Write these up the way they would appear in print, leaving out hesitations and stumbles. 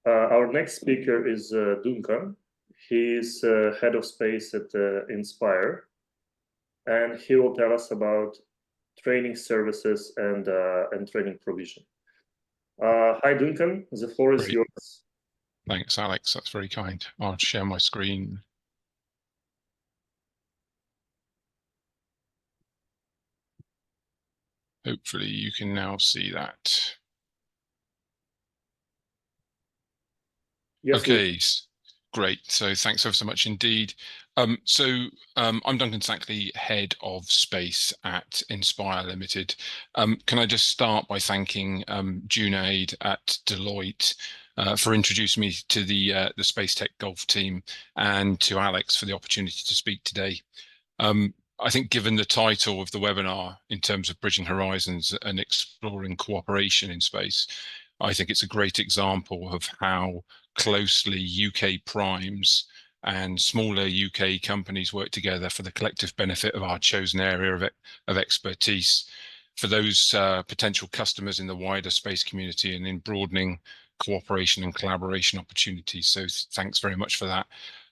Our next speaker is Duncan. He is head of space at Inzpire, and he will tell us about training services and training provision. Hi, Duncan. The floor is Great. yours. Thanks, Alex. That's very kind. I'll share my screen. Hopefully you can now see that. Yes, Okay, great. So thanks ever so much indeed. I'm Duncan Sackley, head of space at Inzpire Limited. Can I just start by thanking Junaid at Deloitte for introducing me to the SpaceTech Gulf team, and to Alex for the opportunity to speak today. I think given the title of the webinar in terms of bridging horizons and exploring cooperation in space, I think it's a great example of how closely UK primes and smaller UK companies work together for the collective benefit of our chosen area of expertise for those potential customers in the wider space community, and in broadening cooperation and collaboration opportunities. So thanks very much for that.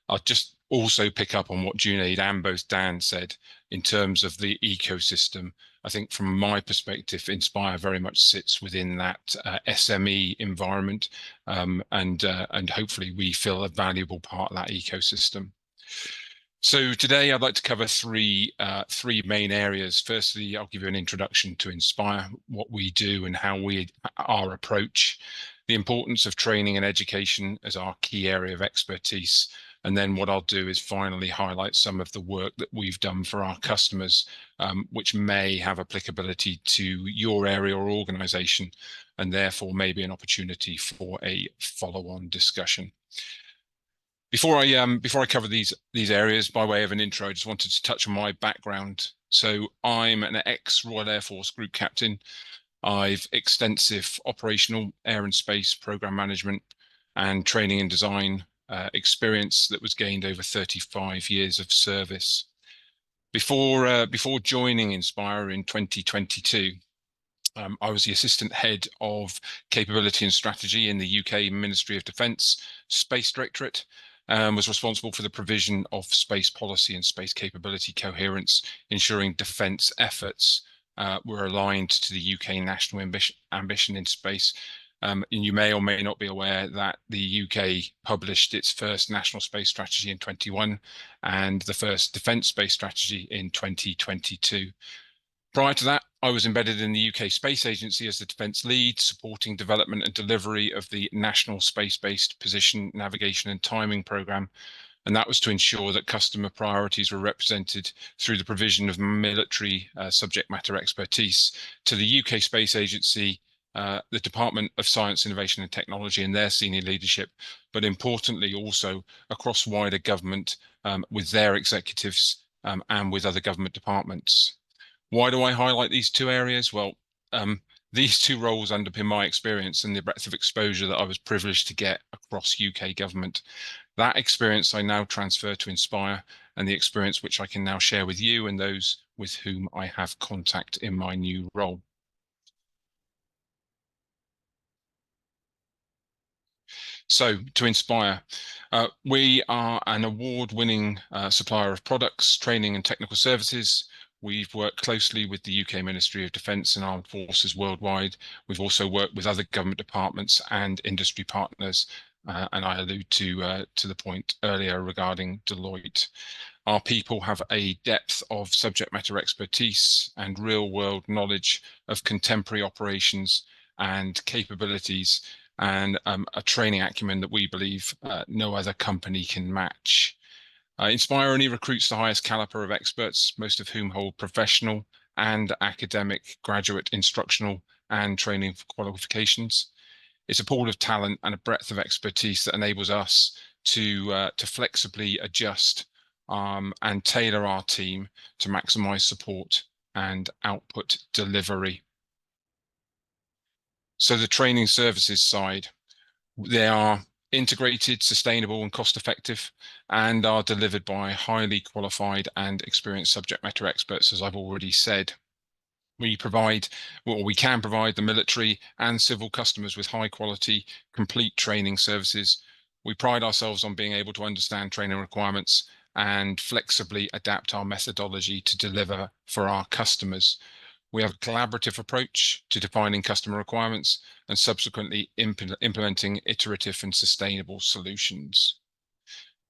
I'll just also pick up on what Junaid and both Dan said in terms of the ecosystem. I think from my perspective, Inzpire very much sits within that SME environment, and hopefully we feel a valuable part of that ecosystem. So today I'd like to cover three main areas. Firstly, I'll give you an introduction to Inzpire, what we do and how our approach, the importance of training and education as our key area of expertise. And then what I'll do is finally highlight some of the work that we've done for our customers, which may have applicability to your area or organization, and therefore may be an opportunity for a follow-on discussion. Before I cover these areas, by way of an intro, I just wanted to touch on my background. So I'm an ex-Royal Air Force group captain. I've extensive operational air and space program management and training and design experience that was gained over 35 years of service. Before joining Inzpire in 2022, I was the assistant head of capability and strategy in the UK Ministry of Defence Space Directorate, and was responsible for the provision of space policy and space capability coherence, ensuring defence efforts were aligned to the UK national ambition in space. And you may or may not be aware that the UK published its first national space strategy in 2021 and the first defence space strategy in 2022. Prior to that, I was embedded in the UK Space Agency as the defence lead, supporting development and delivery of the National Space-Based Position, Navigation and Timing Programme. And that was to ensure that customer priorities were represented through the provision of military subject matter expertise to the UK Space Agency, the Department of Science, Innovation and Technology and their senior leadership, but importantly also across wider government with their executives and with other government departments. Why do I highlight these two areas? Well, these two roles underpin my experience and the breadth of exposure that I was privileged to get across UK government. That experience I now transfer to Inzpire, and the experience which I can now share with you and those with whom I have contact in my new role. So to Inzpire, we are an award-winning supplier of products, training and technical services. We've worked closely with the UK Ministry of Defence and Armed Forces worldwide. We've also worked with other government departments and industry partners, and I allude to the point earlier regarding Deloitte. Our people have a depth of subject matter expertise and real-world knowledge of contemporary operations and capabilities, and a training acumen that we believe no other company can match. Inzpire only recruits the highest caliber of experts, most of whom hold professional and academic graduate instructional and training qualifications. It's a pool of talent and a breadth of expertise that enables us to flexibly adjust and tailor our team to maximize support and output delivery. So the training services side, they are integrated, sustainable and cost effective, and are delivered by highly qualified and experienced subject matter experts, as I've already said. We can provide the military and civil customers with high quality, complete training services. We pride ourselves on being able to understand training requirements and flexibly adapt our methodology to deliver for our customers. We have a collaborative approach to defining customer requirements and subsequently implementing iterative and sustainable solutions.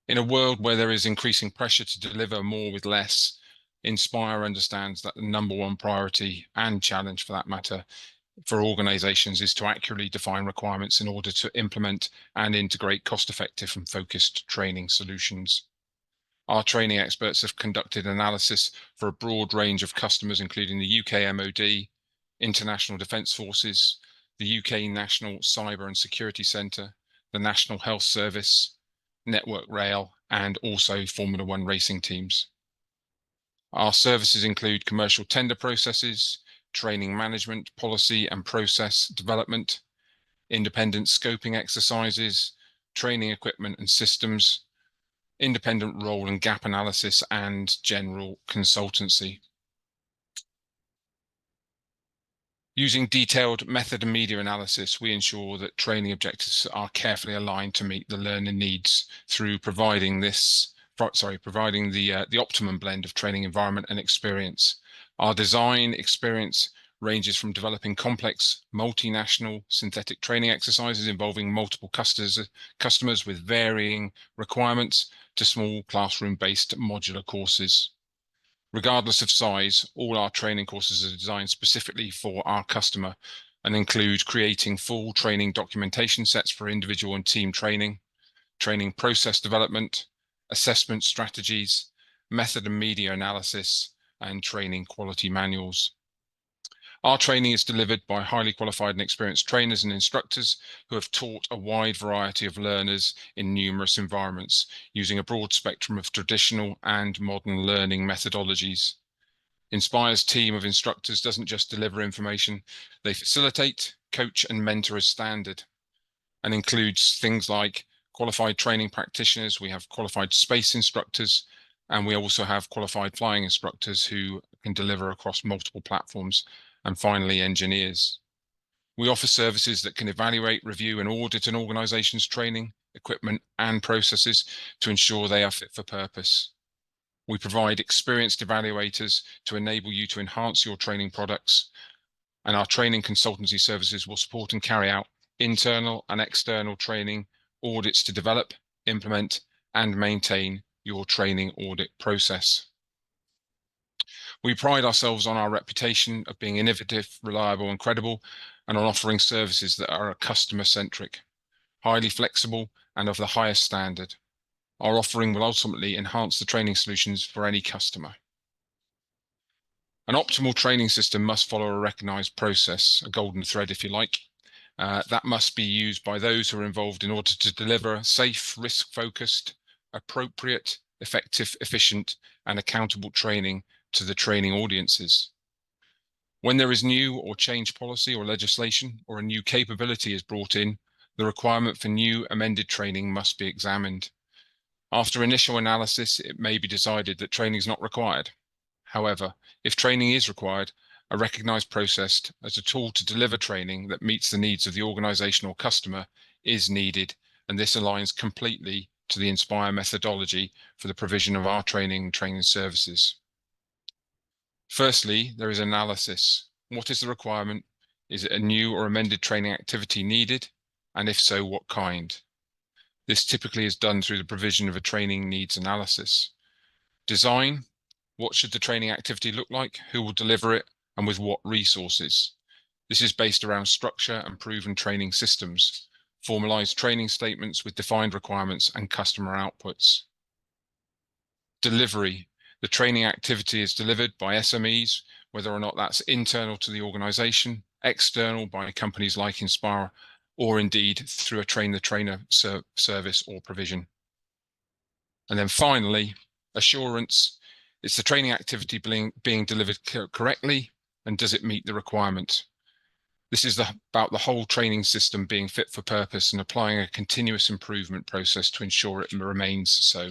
In a world where there is increasing pressure to deliver more with less, Inzpire understands that the number one priority and challenge for that matter for organizations is to accurately define requirements in order to implement and integrate cost-effective and focused training solutions. Our training experts have conducted analysis for a broad range of customers, including the UK MOD, International Defence Forces, the UK National Cyber and Security Centre, the National Health Service, Network Rail, and also Formula One racing teams. Our services include commercial tender processes, training management, policy and process development, independent scoping exercises, training equipment and systems, independent role and gap analysis, and general consultancy. Using detailed method and media analysis, we ensure that training objectives are carefully aligned to meet the learner needs through providing the optimum blend of training environment and experience. Our design experience ranges from developing complex multinational synthetic training exercises involving multiple customers with varying requirements to small classroom-based modular courses. Regardless of size, all our training courses are designed specifically for our customer and include creating full training documentation sets for individual and team training, training process development, assessment strategies, method and media analysis, and training quality manuals. Our training is delivered by highly qualified and experienced trainers and instructors who have taught a wide variety of learners in numerous environments, using a broad spectrum of traditional and modern learning methodologies. Inzpire's team of instructors doesn't just deliver information, they facilitate, coach, and mentor as standard, and includes things like qualified training practitioners. We have qualified space instructors, and we also have qualified flying instructors who can deliver across multiple platforms. And finally, engineers. We offer services that can evaluate, review, and audit an organization's training, equipment, and processes to ensure they are fit for purpose. We provide experienced evaluators to enable you to enhance your training products, and our training consultancy services will support and carry out internal and external training audits to develop, implement, and maintain your training audit process. We pride ourselves on our reputation of being innovative, reliable, and credible, and on offering services that are customer-centric, highly flexible, and of the highest standard. Our offering will ultimately enhance the training solutions for any customer. An optimal training system must follow a recognized process, a golden thread, if you like, that must be used by those who are involved in order to deliver safe, risk-focused, appropriate, effective, efficient, and accountable training to the training audiences. When there is new or changed policy or legislation, or a new capability is brought in, the requirement for new amended training must be examined. After initial analysis, it may be decided that training is not required. However, if training is required, a recognized process as a tool to deliver training that meets the needs of the organization or customer is needed, and this aligns completely to the Inzpire methodology for the provision of our training services. Firstly, there is analysis. What is the requirement? Is it a new or amended training activity needed? And if so, what kind? This typically is done through the provision of a training needs analysis. Design. What should the training activity look like? Who will deliver it? And with what resources? This is based around structure and proven training systems, formalized training statements with defined requirements and customer outputs. Delivery. The training activity is delivered by SMEs, whether or not that's internal to the organization, external by companies like Inzpire, or indeed through a train-the-trainer service or provision. And then finally, assurance. It's the training activity being delivered correctly, and does it meet the requirement? This is about the whole training system being fit for purpose and applying a continuous improvement process to ensure it remains so.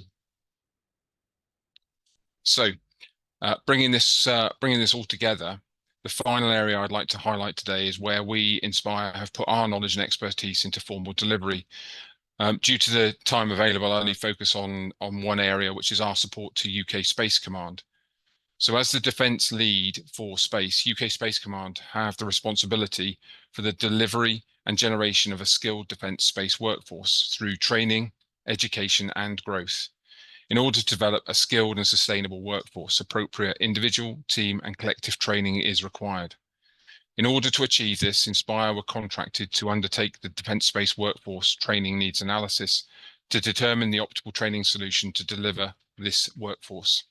So, bringing this all together, The final area I'd like to highlight today is where we, Inzpire, have put our knowledge and expertise into formal delivery. Due to the time available, I'll only focus on one area, which is our support to UK Space Command. So as the defence lead for space, UK Space Command have the responsibility for the delivery and generation of a skilled defence space workforce through training, education and growth. In order to develop a skilled and sustainable workforce, appropriate individual, team and collective training is required. In order to achieve this, Inzpire were contracted to undertake the Defence Space Workforce Training Needs Analysis to determine the optimal training solution to deliver this workforce.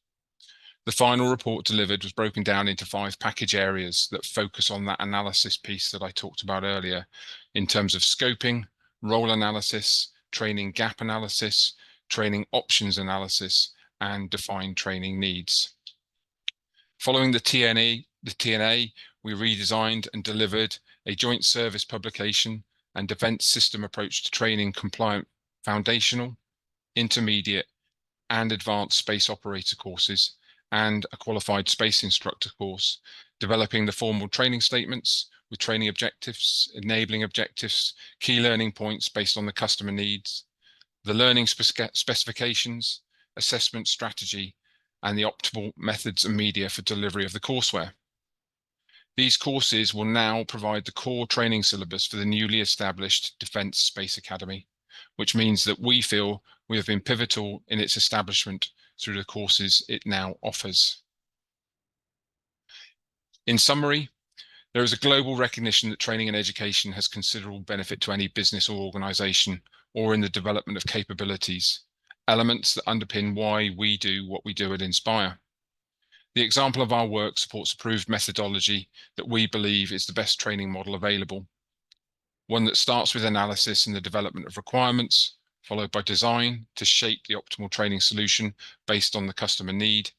The final report delivered was broken down into 5 package areas that focus on that analysis piece that I talked about earlier in terms of scoping, role analysis, training gap analysis, training options analysis, and defined training needs. Following the TNA, we redesigned and delivered a joint service publication and defence system approach to training compliant foundational, intermediate, and advanced space operator courses, and a qualified space instructor course, developing the formal training statements with training objectives, enabling objectives, key learning points based on the customer needs, the learning specifications, assessment strategy, and the optimal methods and media for delivery of the courseware. These courses will now provide the core training syllabus for the newly established Defence Space Academy, which means that we feel we have been pivotal in its establishment through the courses it now offers. In summary, there is a global recognition that training and education has considerable benefit to any business or organisation, or in the development of capabilities, elements that underpin why we do what we do at Inzpire. The example of our work supports approved methodology that we believe is the best training model available. One that starts with analysis and the development of requirements, followed by design to shape the optimal training solution based on the customer need,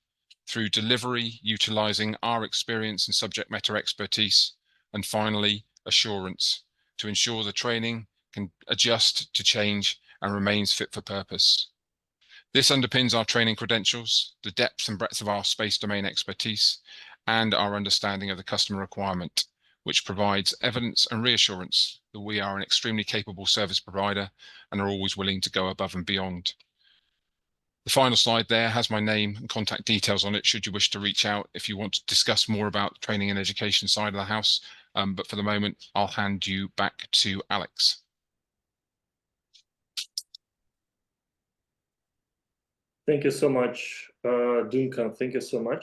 through delivery, utilising our experience and subject matter expertise, and finally, assurance to ensure the training can adjust to change and remains fit for purpose. This underpins our training credentials, the depth and breadth of our space domain expertise, and our understanding of the customer requirement, which provides evidence and reassurance that we are an extremely capable service provider and are always willing to go above and beyond. The final slide there has my name and contact details on it should you wish to reach out if you want to discuss more about the training and education side of the house. But for the moment, I'll hand you back to Alex. Thank you so much, Duncan. Thank you so much.